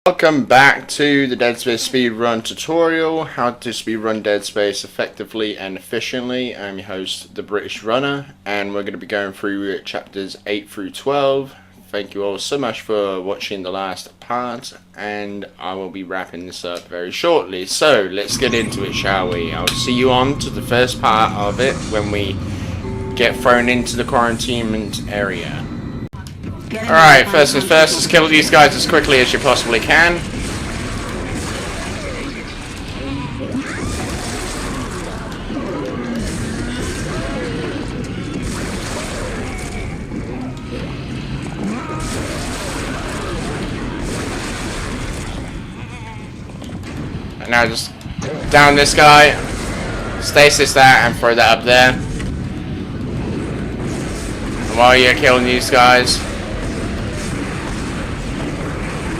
Welcome back to the Dead Space speedrun tutorial, how to speedrun Dead Space effectively and efficiently. I'm your host, the British Runner, and we're going to be going through chapters 8 through 12. Thank you all so much for watching the last part, and I will be wrapping this up very shortly. So, let's get into it, shall we? I'll see you on to the first part of it when we get thrown into the quarantine area. Alright, first things first, let's kill these guys as quickly as you possibly can. And now just down this guy, stasis that and throw that up there. And while you're killing these guys,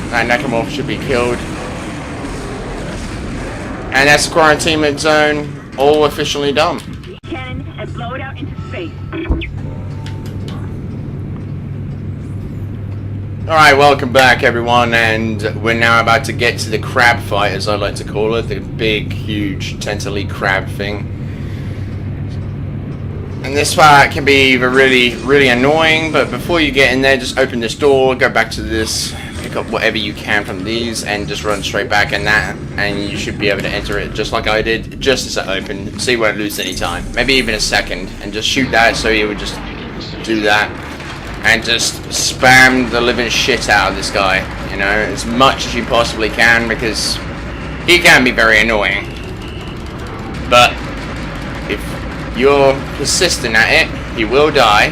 that necromorph should be killed. And that's the quarantine zone, all officially done. Cannon and blow it out into space. Alright, welcome back everyone, and we're now about to get to the crab fight, as I like to call it, the big, huge, tentacle crab thing. And this part can be either really annoying, but before you get in there, just open this door, go back to this, pick up whatever you can from these, and just run straight back in that, and you should be able to enter it just like I did, just as it opened, so you won't lose any time. Maybe even a second, and just shoot that, so you would just do that, and just spam the living shit out of this guy, you know, as much as you possibly can, because he can be very annoying. But if you're persistent at it, he will die.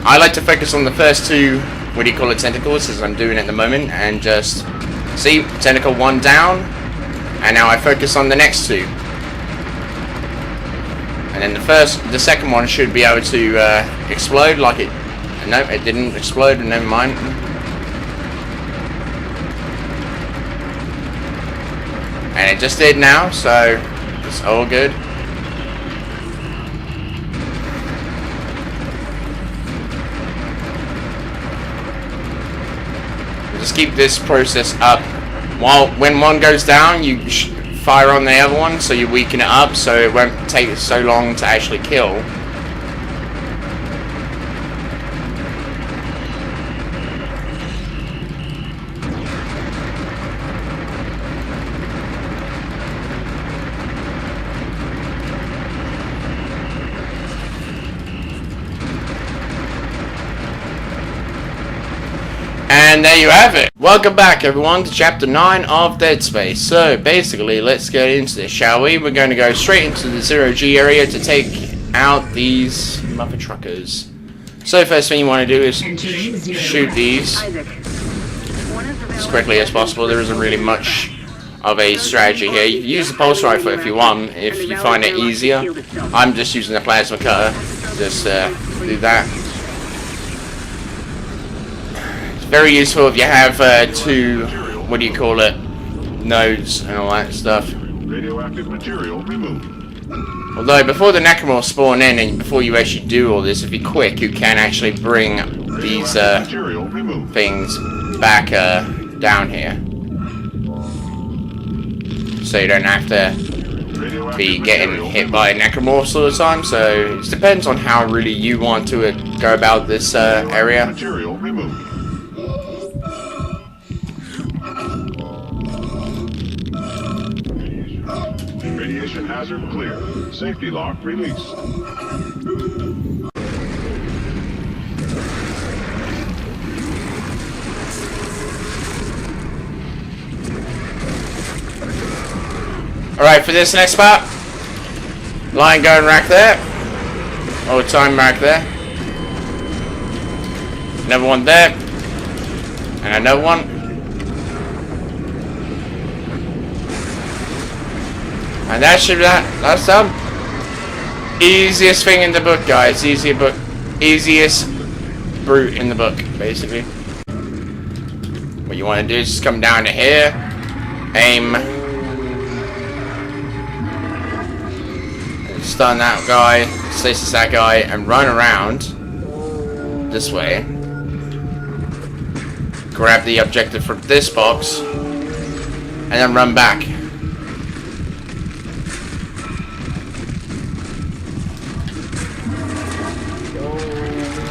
I like to focus on the first two, what do you call it, tentacles, as I'm doing at the moment, and just see, tentacle 1 down, and now I focus on the next two. And then the second one should be able to explode like it. Nope, it didn't explode, never mind. And it just did now, so it's all good. Just keep this process up. When one goes down, you fire on the other one, so you weaken it up, so it won't take so long to actually kill. And there you have it. Welcome back everyone to chapter 9 of Dead Space. So basically, let's get into this, shall we? We're going to go straight into the 0G area to take out these mother truckers. So first thing you want to do is shoot these as quickly as possible. There isn't really much of a strategy here. You can use the pulse rifle if you want, if you find it easier. I'm just using the plasma cutter. Just do that. Very useful if you have two, what do you call it, nodes and all that stuff. Radioactive material removed. Although before the necromorphs spawn in and before you actually do all this, if you're quick, you can actually bring these things back down here, so you don't have to be getting hit by necromorphs all the time. So it depends on how really you want to go about this area. Material removed. Radiation hazard clear. Safety lock released. Alright, for this next part, line going rack there, or time rack there, another one there, and another one. And that's done. Easiest thing in the book, guys. Easiest brute in the book, basically. What you want to do is just come down to here, aim, and stun that guy, stasis that guy, and run around this way. grab the objective from this box, and then run back.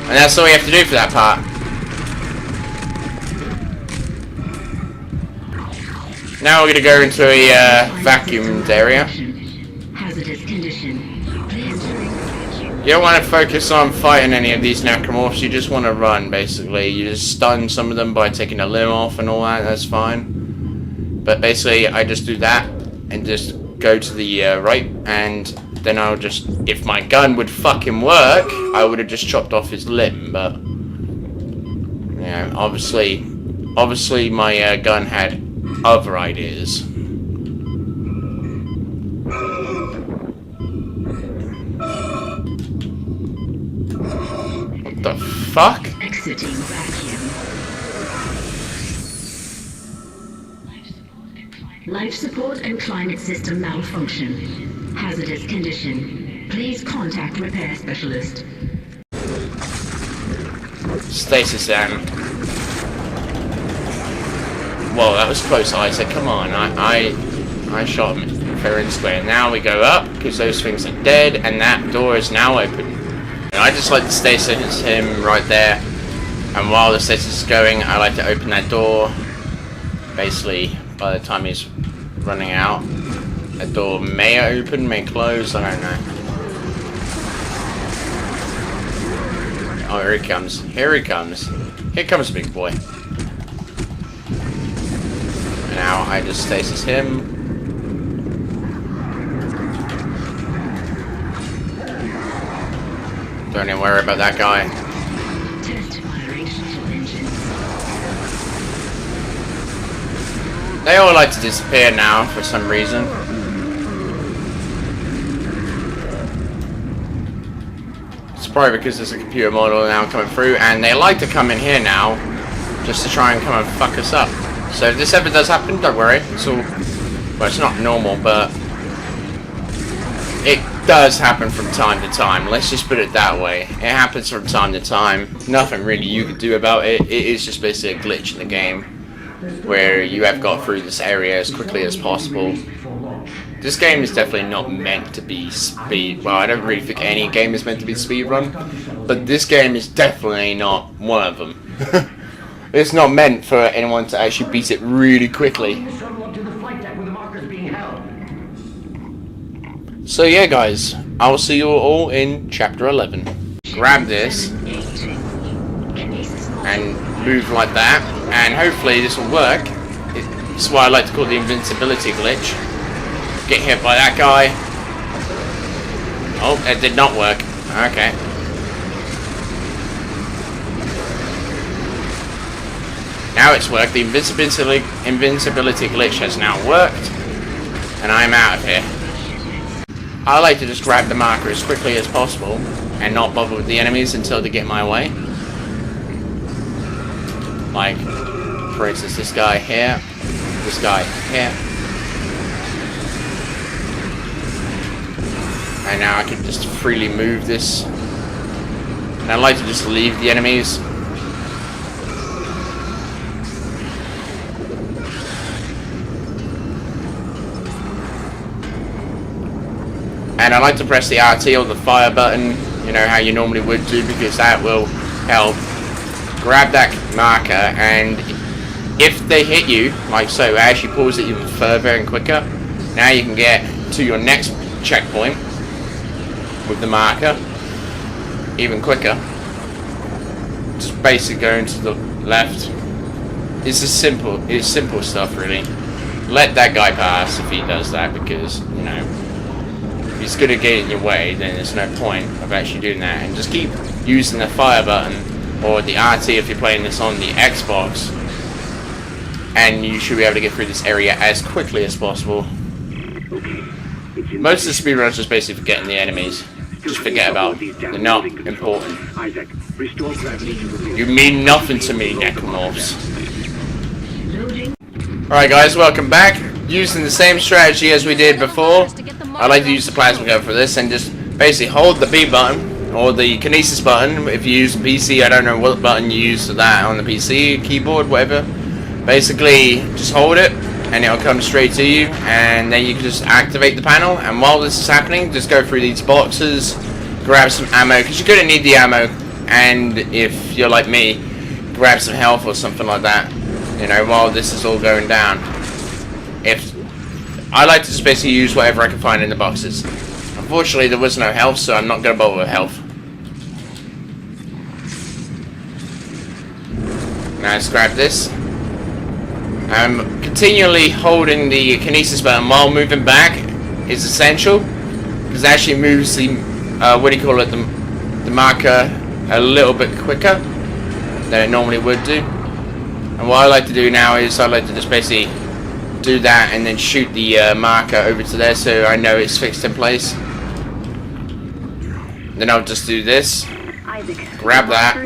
And that's all you have to do for that part. Now we're going to go into a vacuumed area. Hazardous condition. You don't want to focus on fighting any of these necromorphs, you just want to run, basically. You just stun some of them by taking a limb off and all that, that's fine. But basically, I just do that, and just go to the right, and then I'll just... If my gun would fucking work, I would have just chopped off his limb, but... Yeah, obviously my gun had other ideas. What the fuck? Exiting vacuum. Life support and climate system malfunction. Hazardous condition. Please contact repair specialist. Stasis down. Whoa, that was close, Isaac. Come on, I shot him fair and square. Now we go up, because those things are dead, and that door is now open. And I just like to stasis him right there. And while the stasis is going, I like to open that door. Basically, by the time he's running out, that door may open, may close, I don't know. Oh, here he comes. Here he comes. Here comes big boy. And now I just stasis him. Don't even worry about that guy. Test firing shuttle engine. They all like to disappear now for some reason. It's probably because there's a computer model now coming through, and they like to come in here now just to try and come and fuck us up. So if this ever does happen, don't worry. It's all... Well, it's not normal, but... It does happen from time to time. Let's just put it that way. It happens from time to time. Nothing really you can do about it. It is just basically a glitch in the game where you have got through this area as quickly as possible. This game is definitely not meant to be speed. Well, I don't really think any game is meant to be speedrun, but this game is definitely not one of them. It's not meant for anyone to actually beat it really quickly. So yeah, guys, I will see you all in chapter 11. Grab this and move like that, and hopefully this will work. It's what I like to call the invincibility glitch. Get hit by that guy. Oh, it did not work. Okay. Now it's worked. The invincibility glitch has now worked, and I'm out of here. I like to just grab the marker as quickly as possible and not bother with the enemies until they get my way. Like, for instance, this guy here, this guy here. And now I can just freely move this. And I like to just leave the enemies. And I like to press the RT or the fire button, you know, how you normally would do, because that will help. Grab that marker, and if they hit you, like so, it actually pulls it even further and quicker. Now you can get to your next checkpoint with the marker even quicker. Just basically going to the left. It's simple stuff, really. Let that guy pass if he does that, because, you know, if he's good at getting in your way, then there's no point of actually doing that. And just keep using the fire button or the RT if you're playing this on the Xbox, and you should be able to get through this area as quickly as possible. Most of the speedruns just basically forgetting the enemies. Just forget about them. They're not important. You mean nothing to me, necromorphs. Alright guys, welcome back. Using the same strategy as we did before. I like to use the plasma gun for this, and just basically hold the B button or the kinesis button. If you use a PC, I don't know what button you use for that on the PC, keyboard, whatever. Basically, just hold it and it'll come straight to you, and then you can just activate the panel. And while this is happening, just go through these boxes, grab some ammo, because you're going to need the ammo, and if you're like me, grab some health or something like that, you know, while this is all going down. If I like to just basically use whatever I can find in the boxes. Unfortunately, there was no health, so I'm not going to bother with health. Now let's grab this. I'm continually holding the kinesis button while moving back is essential, because it actually moves the what do you call it, the marker a little bit quicker than it normally would do. And what I like to do now is I like to just basically do that and then shoot the marker over to there, so I know it's fixed in place. Then I'll just do this, grab that,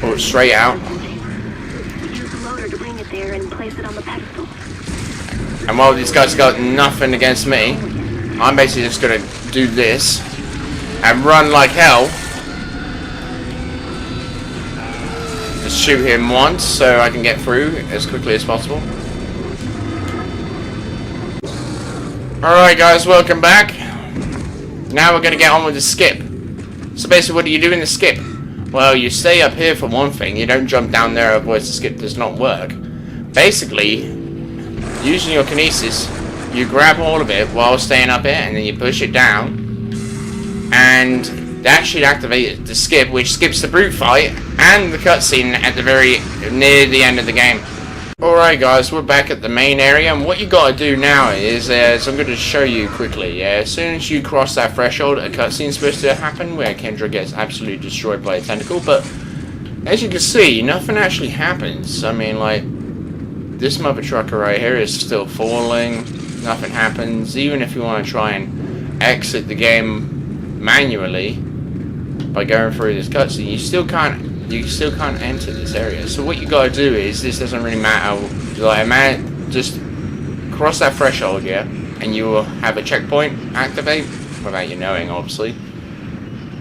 pull it straight out. And while these guys got nothing against me, I'm basically just gonna do this and run like hell. Just shoot him once so I can get through as quickly as possible. Alright guys, welcome back. Now we're gonna get on with the skip. So basically, what do you do in the skip? Well, you stay up here for one thing, you don't jump down there, otherwise the skip does not work. Basically, using your kinesis, you grab all of it while staying up here, and then you push it down, and that should activate the skip, which skips the brute fight and the cutscene at the near the end of the game. Alright guys, we're back at the main area, and what you gotta do now is, I'm going to show you quickly, as soon as you cross that threshold, a cutscene's supposed to happen where Kendra gets absolutely destroyed by a tentacle, but as you can see, nothing actually happens. I mean, like, this mother trucker right here is still falling, nothing happens. Even if you want to try and exit the game manually by going through this cutscene, you still can't enter this area. So what you gotta do is, this doesn't really matter, like, just cross that threshold here, and you will have a checkpoint activate, without you knowing, obviously.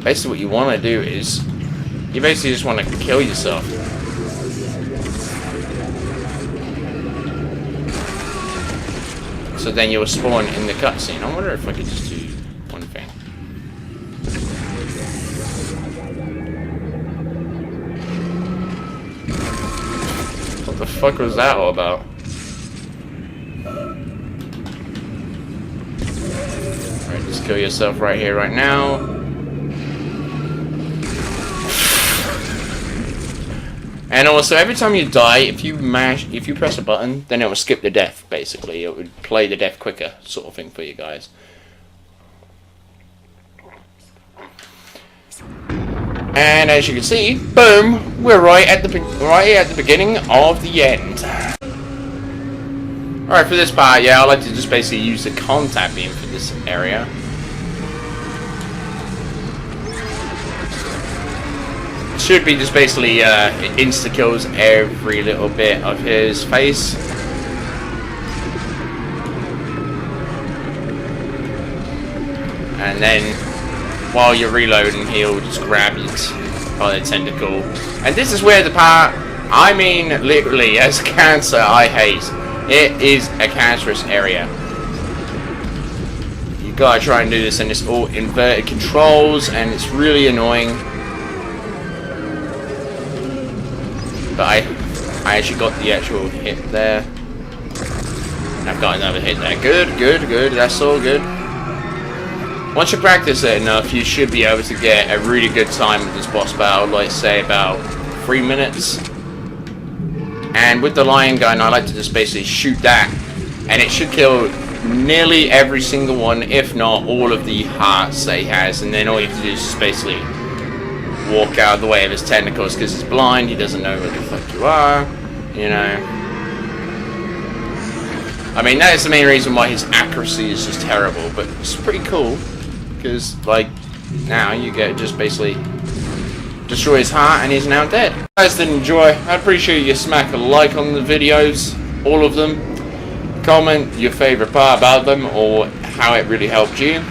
Basically what you want to do is, you basically just want to kill yourself. So then you'll spawn in the cutscene. I wonder if I could just do one thing. What the fuck was that all about? Alright, just kill yourself right here, right now. And also, every time you die, if you press a button, then it will skip the death, basically. It would play the death quicker, sort of thing for you guys. And as you can see, boom, we're right at the beginning of the end. Alright, for this part, yeah, I like to just basically use the contact beam for this area. Should be just basically insta kills every little bit of his face. And then while you're reloading, he'll just grab you by the tentacle. And this is where the part, I mean literally, as cancer, I hate. It is a cancerous area. You gotta try and do this, and it's all inverted controls, and it's really annoying. But I actually got the actual hit there. And I've got another hit there. Good, good, good. That's all good. Once you practice it enough, you should be able to get a really good time with this boss battle, like say about 3 minutes. And with the lion gun, I like to just basically shoot that, and it should kill nearly every single one, if not all of the hearts that he has. And then all you have to do is just basically walk out of the way of his tentacles, because he's blind, he doesn't know where the fuck you are, you know. I mean, that is the main reason why his accuracy is just terrible, but it's pretty cool, because, like, now you get just basically destroy his heart and he's now dead. If you guys did enjoy, I'd appreciate you smack a like on the videos, all of them. Comment your favourite part about them, or how it really helped you.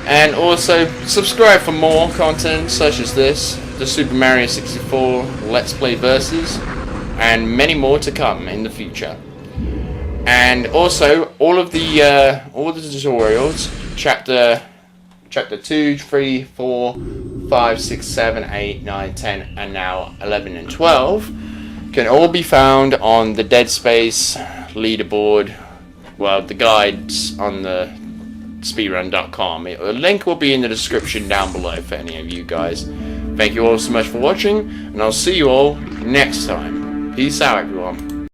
And also subscribe for more content such as this, the Super Mario 64 Let's Play Versus, and many more to come in the future. And also all the tutorials, chapter 2, 3, 4, 5, 6, 7, 8, 9, 10, and now 11 and 12 can all be found on the Dead Space leaderboard. Well, the guides on the speedrun.com. A link will be in the description down below for any of you guys. Thank you all so much for watching, and I'll see you all next time. Peace out, everyone.